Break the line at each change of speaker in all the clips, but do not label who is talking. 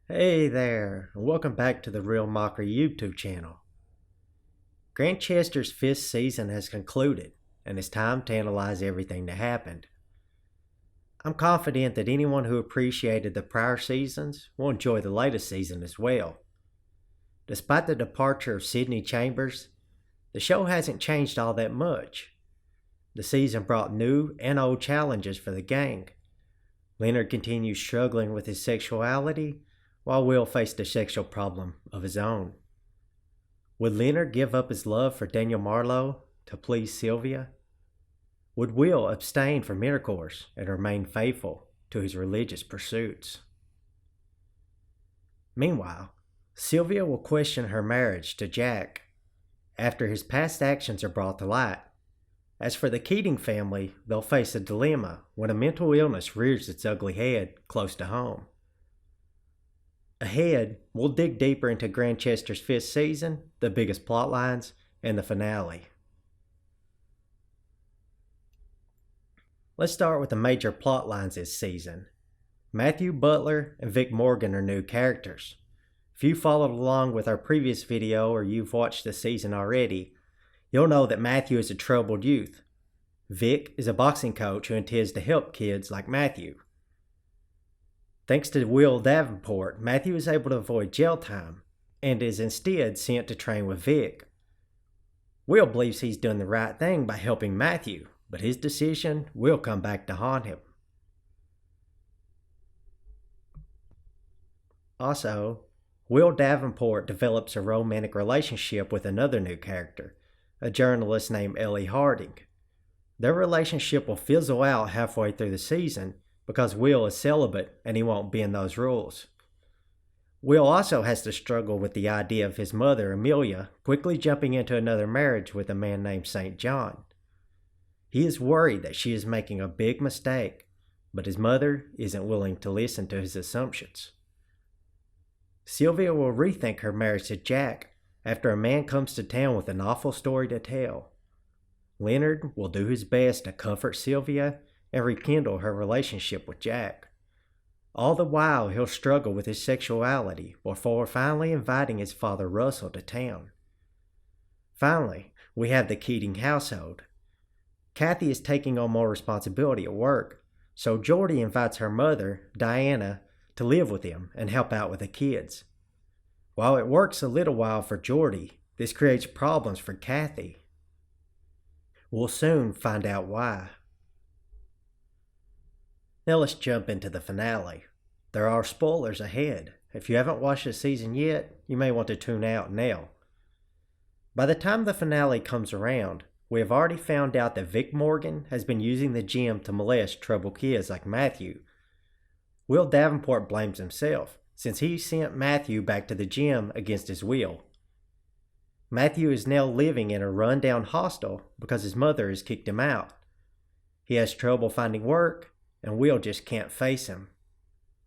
Hey there, and welcome back to the Real Mockery YouTube channel. Grantchester's 5th season has concluded, and it's time to analyze everything that happened. I'm confident that anyone who appreciated the prior seasons will enjoy the latest season as well. Despite the departure of Sydney Chambers, the show hasn't changed all that much. The season brought new and old challenges for the gang. Leonard continues struggling with his sexuality, while Will faced a sexual problem of his own. Would Leonard give up his love for Daniel Marlowe to please Sylvia? Would Will abstain from intercourse and remain faithful to his religious pursuits? Meanwhile, Sylvia will question her marriage to Jack after his past actions are brought to light. As for the Keating family, they'll face a dilemma when a mental illness rears its ugly head close to home. Ahead, we'll dig deeper into Grantchester's 5th season, the biggest plot lines, and the finale. Let's start with the major plot lines this season. Matthew Butler and Vic Morgan are new characters. If you followed along with our previous video or you've watched the season already, you'll know that Matthew is a troubled youth. Vic is a boxing coach who intends to help kids like Matthew. Thanks to Will Davenport, Matthew is able to avoid jail time and is instead sent to train with Vic. Will believes he's done the right thing by helping Matthew, but his decision will come back to haunt him. Also, Will Davenport develops a romantic relationship with another new character, a journalist named Ellie Harding. Their relationship will fizzle out halfway through the season because Will is celibate and he won't bend those rules. Will also has to struggle with the idea of his mother, Amelia, quickly jumping into another marriage with a man named St. John. He is worried that she is making a big mistake, but his mother isn't willing to listen to his assumptions. Sylvia will rethink her marriage to Jack after a man comes to town with an awful story to tell. Leonard will do his best to comfort Sylvia and rekindle her relationship with Jack. All the while, he'll struggle with his sexuality before finally inviting his father Russell to town. Finally, we have the Keating household. Kathy is taking on more responsibility at work, so Jordy invites her mother, Diana, to live with him and help out with the kids. While it works a little while for Jordy, this creates problems for Kathy. We'll soon find out why. Now let's jump into the finale. There are spoilers ahead. If you haven't watched the season yet, you may want to tune out now. By the time the finale comes around, we have already found out that Vic Morgan has been using the gym to molest troubled kids like Matthew. Will Davenport blames himself, since he sent Matthew back to the gym against his will. Matthew is now living in a run-down hostel because his mother has kicked him out. He has trouble finding work, and Will just can't face him.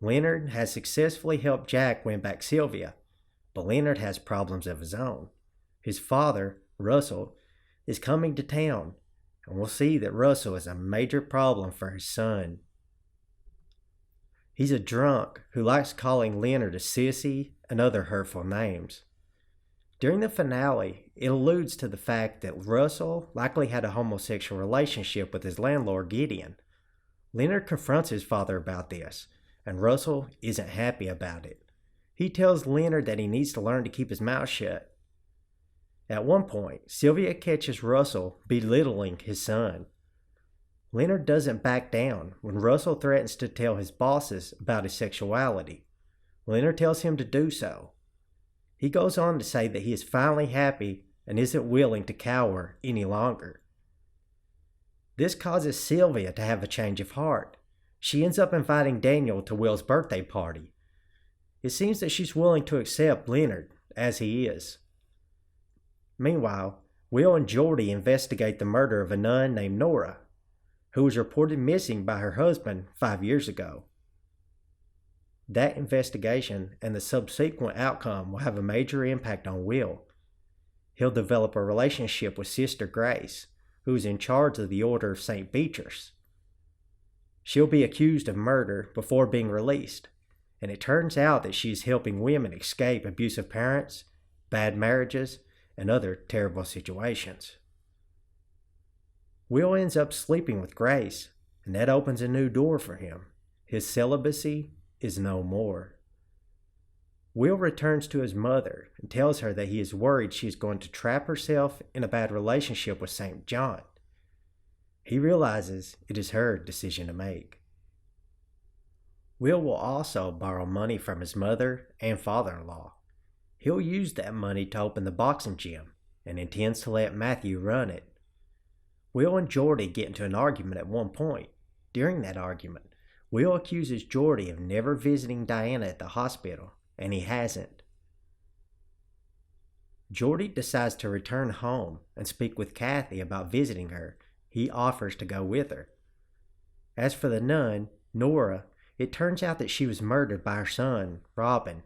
Leonard has successfully helped Jack win back Sylvia, but Leonard has problems of his own. His father, Russell, is coming to town, and we'll see that Russell is a major problem for his son. He's a drunk who likes calling Leonard a sissy and other hurtful names. During the finale, it alludes to the fact that Russell likely had a homosexual relationship with his landlord, Gideon. Leonard confronts his father about this, and Russell isn't happy about it. He tells Leonard that he needs to learn to keep his mouth shut. At one point, Sylvia catches Russell belittling his son. Leonard doesn't back down when Russell threatens to tell his bosses about his sexuality. Leonard tells him to do so. He goes on to say that he is finally happy and isn't willing to cower any longer. This causes Sylvia to have a change of heart. She ends up inviting Daniel to Will's birthday party. It seems that she's willing to accept Leonard as he is. Meanwhile, Will and Jordy investigate the murder of a nun named Nora, who was reported missing by her husband 5 years ago. That investigation and the subsequent outcome will have a major impact on Will. He'll develop a relationship with Sister Grace, who is in charge of the Order of St. Beatrice. She'll be accused of murder before being released, and it turns out that she is helping women escape abusive parents, bad marriages, and other terrible situations. Will ends up sleeping with Grace, and that opens a new door for him. His celibacy is no more. Will returns to his mother and tells her that he is worried she is going to trap herself in a bad relationship with St. John. He realizes it is her decision to make. Will also borrow money from his mother and father-in-law. He'll use that money to open the boxing gym and intends to let Matthew run it. Will and Geordie get into an argument at one point. During that argument, Will accuses Geordie of never visiting Diana at the hospital, and he hasn't. Geordie decides to return home and speak with Kathy about visiting her. He offers to go with her. As for the nun, Nora, it turns out that she was murdered by her son, Robin.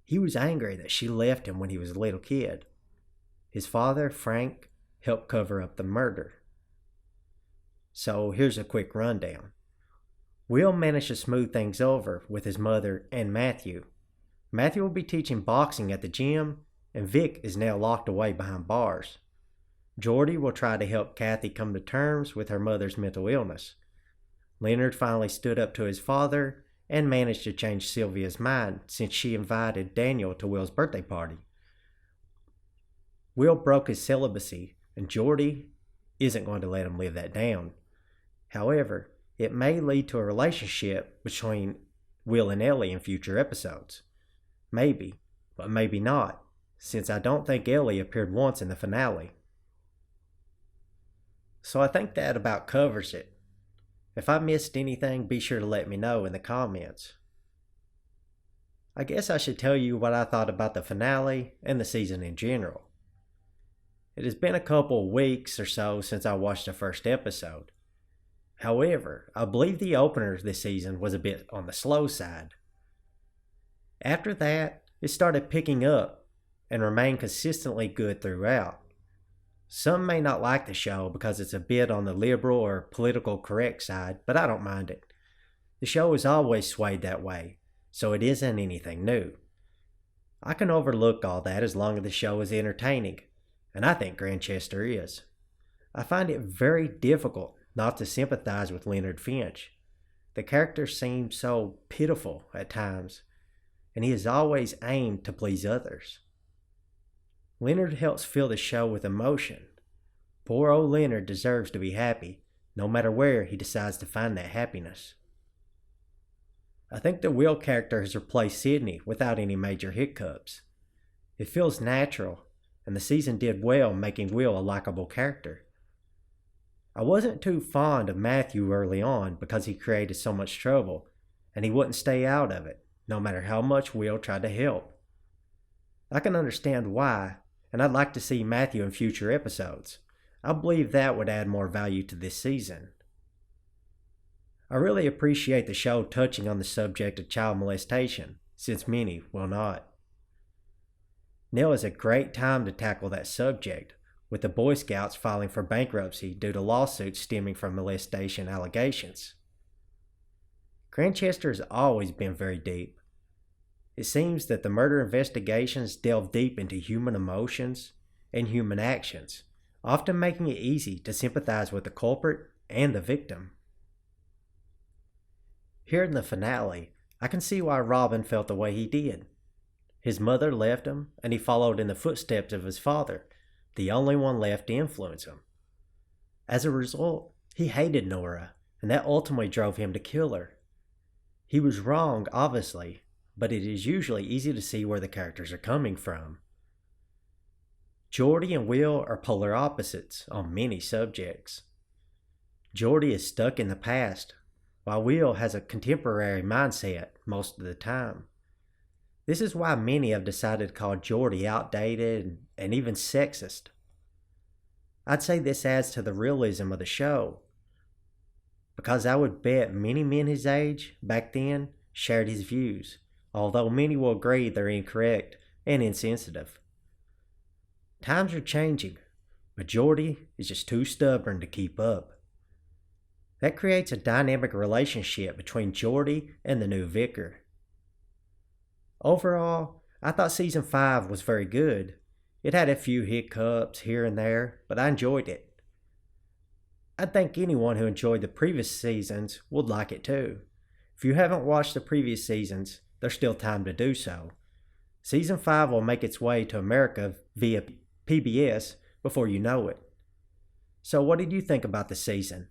He was angry that she left him when he was a little kid. His father, Frank, helped cover up the murder. So here's a quick rundown. Will managed to smooth things over with his mother and Matthew. Matthew will be teaching boxing at the gym, and Vic is now locked away behind bars. Geordie will try to help Kathy come to terms with her mother's mental illness. Leonard finally stood up to his father and managed to change Sylvia's mind since she invited Daniel to Will's birthday party. Will broke his celibacy, and Geordie isn't going to let him live that down. However, it may lead to a relationship between Will and Ellie in future episodes. Maybe, but maybe not, since I don't think Ellie appeared once in the finale. So I think that about covers it. If I missed anything, be sure to let me know in the comments. I guess I should tell you what I thought about the finale and the season in general. It has been a couple of weeks or so since I watched the first episode. However, I believe the opener this season was a bit on the slow side. After that, it started picking up and remained consistently good throughout. Some may not like the show because it's a bit on the liberal or political correct side, but I don't mind it. The show has always swayed that way, so it isn't anything new. I can overlook all that as long as the show is entertaining, and I think Grantchester is. I find it very difficult not to sympathize with Leonard Finch. The character seems so pitiful at times, and he has always aimed to please others. Leonard helps fill the show with emotion. Poor old Leonard deserves to be happy, no matter where he decides to find that happiness. I think the Will character has replaced Sydney without any major hiccups. It feels natural, and the season did well making Will a likable character. I wasn't too fond of Matthew early on because he created so much trouble, and he wouldn't stay out of it, no matter how much Will tried to help. I can understand why, and I'd like to see Matthew in future episodes. I believe that would add more value to this season. I really appreciate the show touching on the subject of child molestation, since many will not. Now is a great time to tackle that subject, with the Boy Scouts filing for bankruptcy due to lawsuits stemming from molestation allegations. Grantchester has always been very deep. It seems that the murder investigations delve deep into human emotions and human actions, often making it easy to sympathize with the culprit and the victim. Here in the finale, I can see why Robin felt the way he did. His mother left him, and he followed in the footsteps of his father, the only one left to influence him. As a result, he hated Nora, and that ultimately drove him to kill her. He was wrong, obviously, but it is usually easy to see where the characters are coming from. Geordie and Will are polar opposites on many subjects. Geordie is stuck in the past, while Will has a contemporary mindset most of the time. This is why many have decided to call Geordie outdated and even sexist. I'd say this adds to the realism of the show, because I would bet many men his age back then shared his views, although many will agree they're incorrect and insensitive. Times are changing, but Geordie is just too stubborn to keep up. That creates a dynamic relationship between Geordie and the new vicar. Overall, I thought season 5 was very good. It had a few hiccups here and there, but I enjoyed it. I think anyone who enjoyed the previous seasons would like it too. If you haven't watched the previous seasons, there's still time to do so. Season 5 will make its way to America via PBS before you know it. So, what did you think about the season?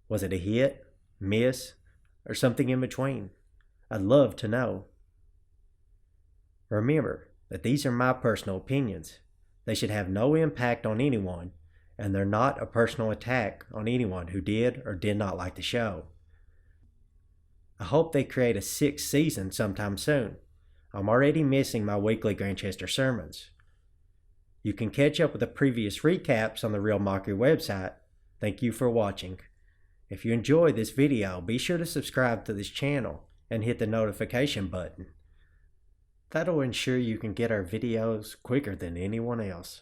Was it a hit, miss, or something in between? I'd love to know. Remember that these are my personal opinions. They should have no impact on anyone, and they're not a personal attack on anyone who did or did not like the show. I hope they create a 6th season sometime soon. I'm already missing my weekly Grantchester sermons. You can catch up with the previous recaps on the Real Mockery website. Thank you for watching. If you enjoyed this video, be sure to subscribe to this channel and hit the notification button. That'll ensure you can get our videos quicker than anyone else.